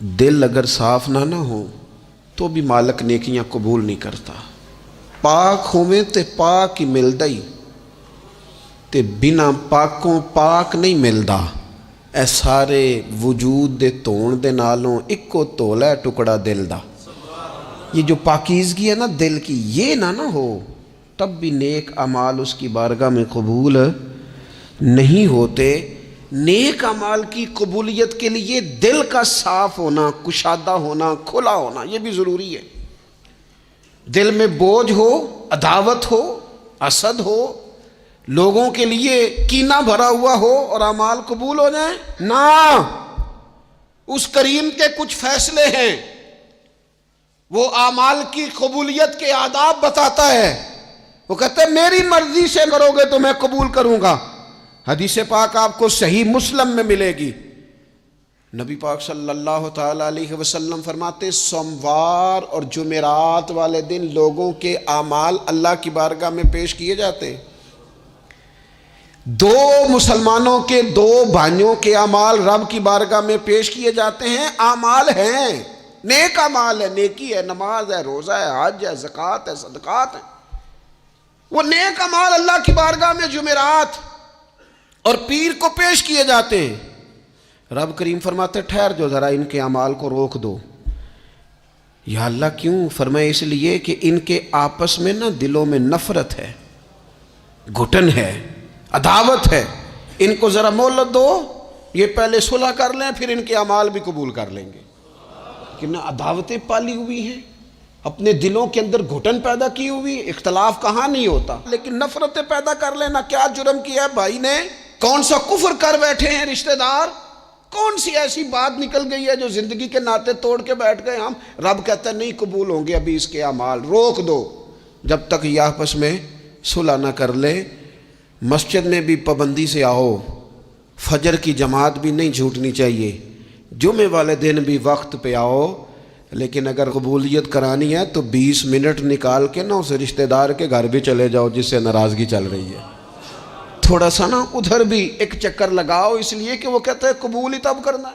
दिल अगर साफ ना हो तो भी मालक नेकियां कबूल नहीं करता। पाक होवे ते पाक ही मिलदा ही, ते बिना पाकों पाक नहीं मिलदा। ए सारे वजूद दे धोण दे नालों इक्को धोला है टुकड़ा दिल दा। ये जो पाकीज़गी है ना दिल की, ये ना हो तब भी नेक अमाल उसकी बारगाह में कबूल नहीं होते। नेक अमाल की कबूलियत के लिए दिल का साफ होना, कुशादा होना, खुला होना, ये भी ज़रूरी है। दिल में बोझ हो, अदावत हो, असद हो, लोगों के लिए कीना भरा हुआ हो और अमाल कबूल हो जाए ना। उस करीम के कुछ फैसले हैं, वो अमाल की कबूलियत के आदाब बताता है। वो कहते हैं मेरी मर्जी से करोगे तो मैं कबूल करूंगा। हदीस पाक आपको सही मुस्लिम में मिलेगी। नबी पाक सल्लल्लाहु ताला अलैहि वसल्लम फरमाते, सोमवार और जुमेरात वाले दिन लोगों के आमाल अल्लाह की बारगाह में पेश किए जाते। दो मुसलमानों के दो भाइयों के आमाल रब की बारगाह में पेश किए जाते हैं। आमाल हैं, नेक अमाल है, नेकी है, नमाज है, रोज़ा है, हज है, ज़कात है, सदक़ात है। वो नेक अमाल अल्लाह की बारगाह में जुमेरात और पीर को पेश किए जाते हैं। रब करीम फरमाते ठहर जो ज़रा, इनके अमाल को रोक दो। या अल्लाह क्यों? फरमाए इसलिए कि इनके आपस में ना दिलों में नफ़रत है, घुटन है, अदावत है। इनको ज़रा मोहलत दो, ये पहले सुलह कर लें, फिर इनके अमाल भी कबूल कर लेंगे। कि ना अदावतें पाली हुई हैं, अपने दिलों के अंदर घुटन पैदा की हुई। इख्तलाफ कहाँ नहीं होता, लेकिन नफ़रतें पैदा कर लेना। क्या जुर्म किया है भाई ने? कौन सा कुफ्र कर बैठे हैं रिश्तेदार? कौन सी ऐसी बात निकल गई है जो ज़िंदगी के नाते तोड़ के बैठ गए हम? रब कहता है नहीं कबूल होंगे अभी इसके अमाल, रोक दो जब तक ये आपस में सुलह न कर ले। मस्जिद में भी पाबंदी से आओ, फजर की जमात भी नहीं छूटनी चाहिए, जुमे वाले दिन भी वक्त पे आओ। लेकिन अगर कबूलियत करानी है तो 20 मिनट निकाल के ना उस रिश्तेदार के घर भी चले जाओ जिससे नाराज़गी चल रही है। थोड़ा सा ना उधर भी एक चक्कर लगाओ, इसलिए कि वो कहते हैं कबूल ही तब करना है।